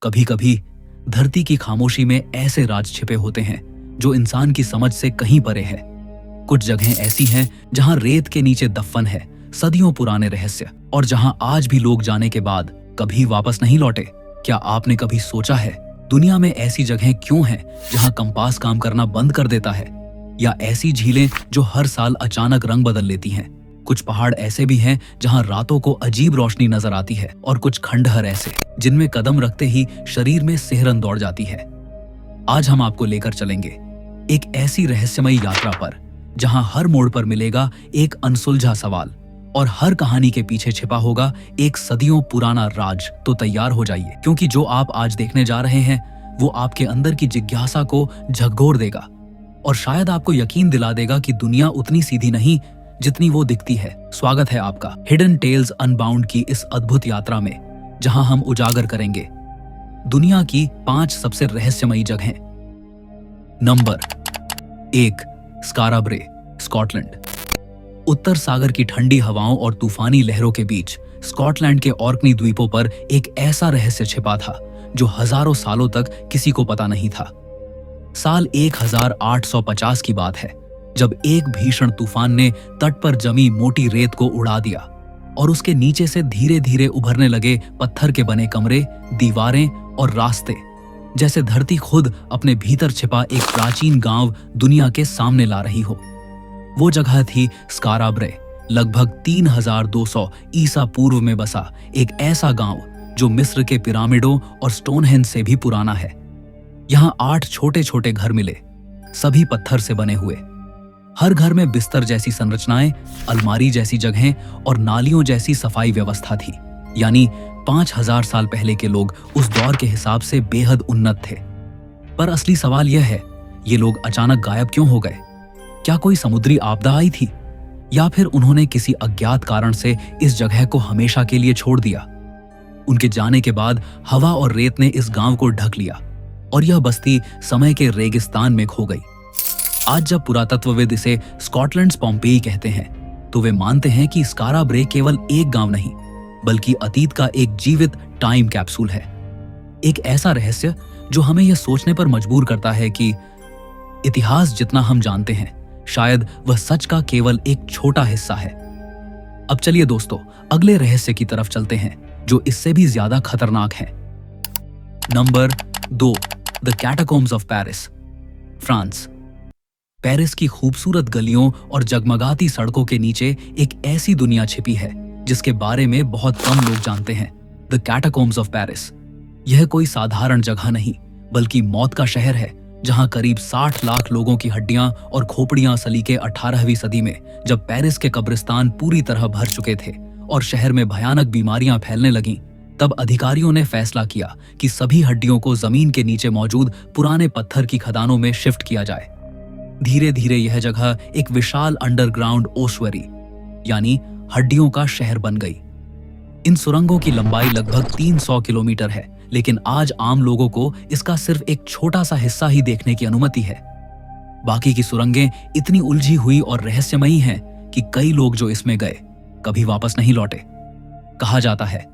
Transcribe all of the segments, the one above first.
कभी कभी धरती की खामोशी में ऐसे राज छिपे होते हैं जो इंसान की समझ से कहीं परे है। कुछ जगहें ऐसी हैं जहां रेत के नीचे दफन है सदियों पुराने रहस्य, और जहां आज भी लोग जाने के बाद कभी वापस नहीं लौटे। क्या आपने कभी सोचा है दुनिया में ऐसी जगहें क्यों हैं जहां कंपास काम करना बंद कर देता है, या ऐसी झीलें जो हर साल अचानक रंग बदल लेती हैं? कुछ पहाड़ ऐसे भी हैं जहां रातों को अजीब रोशनी नजर आती है, और कुछ खंडहर ऐसे जिनमें कदम रखते ही शरीर में सिहरन दौड़ जाती है। आज हम आपको लेकर चलेंगे एक ऐसी रहस्यमयी यात्रा पर जहां हर मोड़ पर मिलेगा एक अनसुलझा सवाल, और हर कहानी के पीछे छिपा होगा एक सदियों पुराना राज। तो तैयार हो जाइए, क्योंकि जो आप आज देखने जा रहे हैं वो आपके अंदर की जिज्ञासा को झकझोर देगा, और शायद आपको यकीन दिला देगा कि दुनिया उतनी सीधी नहीं जितनी वो दिखती है। स्वागत है आपका हिडन टेल्स अनबाउंड की इस अद्भुत यात्रा में, जहां हम उजागर करेंगे दुनिया की 5 सबसे रहस्यमयी जगहें। नंबर 1, स्कारा ब्रे, स्कॉटलैंड। उत्तर सागर की ठंडी हवाओं और तूफानी लहरों के बीच स्कॉटलैंड के ऑर्कनी द्वीपों पर एक ऐसा रहस्य छिपा था जो हजारों सालों तक किसी को पता नहीं था। साल 1850 की बात है, जब एक भीषण तूफान ने तट पर जमी मोटी रेत को उड़ा दिया, और उसके नीचे से धीरे धीरे उभरने लगे पत्थर के बने कमरे, दीवारें और रास्ते, जैसे धरती खुद अपने भीतर छिपा एक प्राचीन गांव दुनिया के सामने ला रही हो। वो जगह थी स्कारा ब्रे, लगभग 3200 ईसा पूर्व में बसा एक ऐसा गांव जो मिस्र के पिरामिडों और स्टोनहेंज से भी पुराना है। यहां 8 छोटे छोटे घर मिले, सभी पत्थर से बने हुए। हर घर में बिस्तर जैसी संरचनाएं, अलमारी जैसी जगहें और नालियों जैसी सफाई व्यवस्था थी। यानी 5000 साल पहले के लोग उस दौर के हिसाब से बेहद उन्नत थे। पर असली सवाल यह है, ये लोग अचानक गायब क्यों हो गए? क्या कोई समुद्री आपदा आई थी, या फिर उन्होंने किसी अज्ञात कारण से इस जगह को हमेशा के लिए छोड़ दिया? उनके जाने के बाद हवा और रेत ने इस गांव को ढक लिया, और यह बस्ती समय के रेगिस्तान में खो गई। आज जब पुरातत्वविद इसे स्कॉटलैंड्स पोम्पेई कहते हैं, तो वे मानते हैं कि स्कारा ब्रे केवल एक गांव नहीं, बल्कि अतीत का एक जीवित टाइम कैप्सूल है। एक ऐसा रहस्य जो हमें यह सोचने पर मजबूर करता है कि इतिहास जितना हम जानते हैं, शायद वह सच का केवल एक छोटा हिस्सा है। अब चलिए दोस्तों, अगले रहस्य की तरफ चलते हैं जो इससे भी ज्यादा खतरनाक है। Number 2, the catacombs of Paris, France. Paris की खूबसूरत गलियों और जगमगाती सड़कों के नीचे एक ऐसी दुनिया छिपी है जिसके बारे में बहुत कम लोग जानते हैं। द कैटाकोम्स ऑफ पेरिस, यह कोई साधारण जगह नहीं, बल्कि मौत का शहर है, जहां करीब 60 लाख लोगों की हड्डियां और खोपड़ियां सलीके 18वीं सदी में, जब पेरिस के कब्रिस्तान पूरी तरह भर चुके थे और शहर में भयानक बीमारियां फैलने लगीं, तब अधिकारियों ने फैसला किया कि सभी हड्डियों को जमीन के नीचे मौजूद पुराने पत्थर की खदानों में शिफ्ट किया जाए। धीरे धीरे यह जगह एक विशाल अंडरग्राउंड ओस्वेरी, यानी हड्डियों का शहर बन गई। इन सुरंगों की लंबाई लगभग 300 किलोमीटर है, लेकिन आज आम लोगों को इसका सिर्फ एक छोटा सा हिस्सा ही देखने की अनुमति है। बाकी की सुरंगें इतनी उलझी हुई और रहस्यमयी हैं कि कई लोग जो इसमें गए कभी वापस नहीं लौटे। कहा जाता है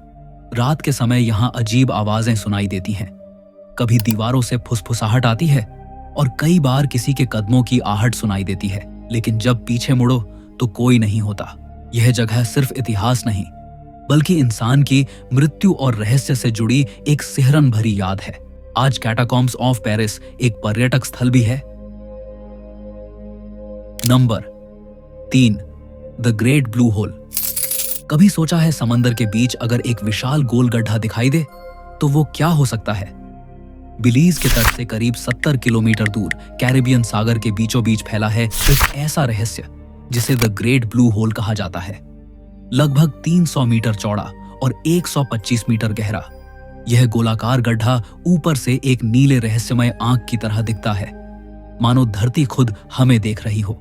रात के समय यहां अजीब आवाजें सुनाई देती हैं, कभी दीवारों से फुसफुसाहट आती है और कई बार किसी के कदमों की आहट सुनाई देती है, लेकिन जब पीछे मुड़ो तो कोई नहीं होता। यह जगह सिर्फ इतिहास नहीं, बल्कि इंसान की मृत्यु और रहस्य से जुड़ी एक सिहरन भरी याद है। आज कैटाकॉम्स ऑफ पेरिस एक पर्यटक स्थल भी है। Number 3, the great blue hole. कभी सोचा है समंदर के बीच अगर एक विशाल गोल गड्ढा दिखाई दे तो वो क्या हो सकता है? बिलीज के तट से करीब 70 किलोमीटर दूर कैरिबियन सागर के बीचों बीच फैला है एक ऐसा रहस्य जिसे द ग्रेट ब्लू होल कहा जाता है। लगभग 300 मीटर चौड़ा और 125 मीटर गहरा, यह गोलाकार गड्ढा ऊपर से एक नीले रहस्यमय आंख की तरह दिखता है, मानो धरती खुद हमें देख रही हो।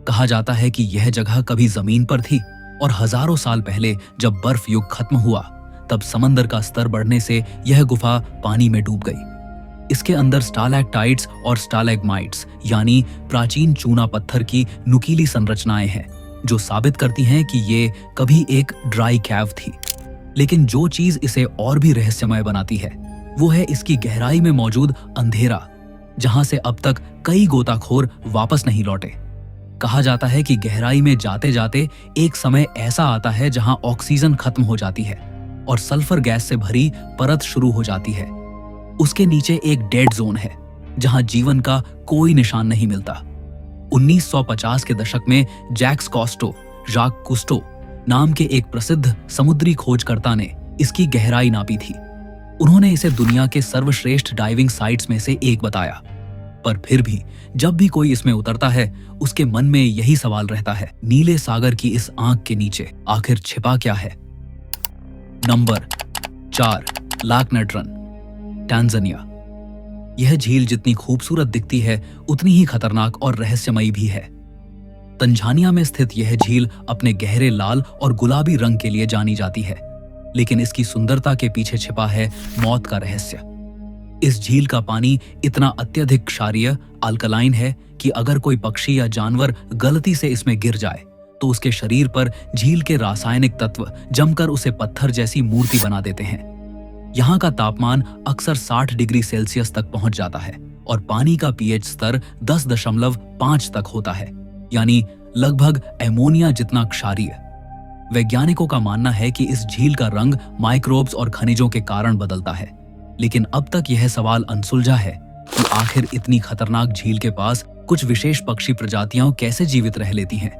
कहा जाता है कि यह जगह कभी जमीन पर थी और हजारों साल पहले जब बर्फ युग खत्म हुआ, तब समंदर का स्तर बढ़ने से यह गुफा पानी में डूब गई। इसके अंदर स्टालैक्टाइट्स और स्टालैग्माइट्स यानी प्राचीन चूना पत्थर की नुकीली संरचनाएं हैं, जो साबित करती हैं कि ये कभी एक ड्राई कैव थी। लेकिन जो चीज इसे और भी रहस्यमय बनाती है वो है इसकी गहराई में मौजूद अंधेरा, जहां से अब तक कई गोताखोर वापस नहीं लौटे। कहा जाता है कि गहराई में जाते जाते एक समय ऐसा आता है जहां ऑक्सीजन खत्म हो जाती है और सल्फर गैस से भरी परत शुरू हो जाती है। उसके नीचे एक डेड जोन है जहां जीवन का कोई निशान नहीं मिलता। 1950 के दशक में जैक्स कुस्टो नाम के एक प्रसिद्ध समुद्री खोजकर्ता ने इसकी गहराई नापी थी। उन्होंने इसे दुनिया के सर्वश्रेष्ठ डाइविंग साइट्स में से एक बताया। पर फिर भी जब भी कोई इसमें उतरता है, उसके मन में यही सवाल रहता है, नीले सागर की इस आंख के नीचे आखिर छिपा क्या है। नंबर 4, लाक नट्रन, टांजानिया। यह झील जितनी खूबसूरत दिखती है उतनी ही खतरनाक और रहस्यमयी भी है। तंजानिया में स्थित यह झील अपने गहरे लाल और गुलाबी रंग के लिए जानी जाती है, लेकिन इसकी सुंदरता के पीछे छिपा है मौत का रहस्य। इस झील का पानी इतना अत्यधिक क्षारीय अल्कलाइन है कि अगर कोई पक्षी या जानवर गलती से इसमें गिर जाए तो उसके शरीर पर झील के रासायनिक तत्व जमकर उसे पत्थर जैसी मूर्ति बना देते हैं। यहाँ का तापमान अक्सर 60 डिग्री सेल्सियस तक पहुंच जाता है और पानी का पीएच स्तर 10.5 तक होता है, यानी लगभग एमोनिया जितना क्षारीय। वैज्ञानिकों का मानना है कि इस झील का रंग माइक्रोब्स और खनिजों के कारण बदलता है, लेकिन अब तक यह सवाल अनसुलझा है कि आखिर इतनी खतरनाक झील के पास कुछ विशेष पक्षी प्रजातियां कैसे जीवित रह लेती हैं।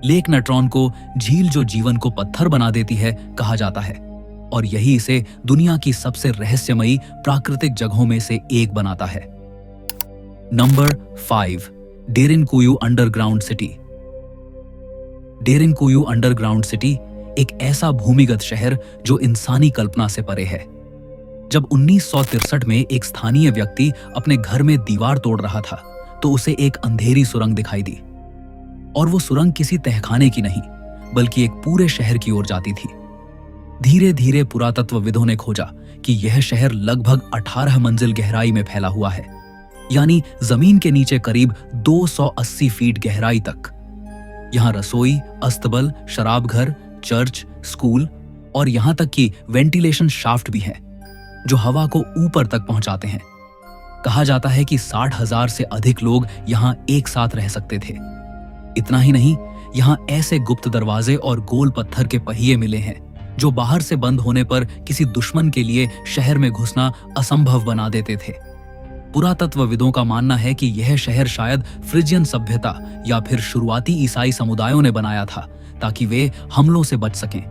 लेक नट्रॉन को झील जो जीवन को पत्थर बना देती है कहा जाता है, और यही इसे दुनिया की सबसे रहस्यमयी प्राकृतिक जगहों में से एक बनाता है। Number 5, Derinkuyu underground city. Derinkuyu underground city एक ऐसा भूमिगत शहर जो इंसानी कल्पना से परे है। जब 1963 में एक स्थानीय व्यक्ति अपने घर में दीवार तोड़ रहा था तो उसे एक अंधेरी सुरंग दिखाई दी, और वो सुरंग किसी तहखाने की नहीं बल्कि एक पूरे शहर की ओर जाती थी। धीरे धीरे पुरातत्वविदों ने खोजा कि यह शहर लगभग 18 मंजिल गहराई में फैला हुआ है, यानी जमीन के नीचे करीब 280 फीट गहराई तक। यहाँ रसोई, अस्तबल, शराबघर, चर्च, स्कूल और यहाँ तक कि वेंटिलेशन शाफ्ट भी हैं, जो हवा को ऊपर तक पहुंचाते हैं। कहा जाता है कि 60,000 से अधिक लोग यहाँ एक साथ रह सकते थे। इतना ही नहीं, यहाँ ऐसे गुप्त दरवाजे और गोल पत्थर के पहिए मिले हैं जो बाहर से बंद होने पर किसी दुश्मन के लिए शहर में घुसना असंभव बना देते थे। पुरातत्वविदों का मानना है कि यह शहर शायद फ्रिजियन सभ्यता या फिर शुरुआती ईसाई समुदायों ने बनाया था ताकि वे हमलों से बच सकें।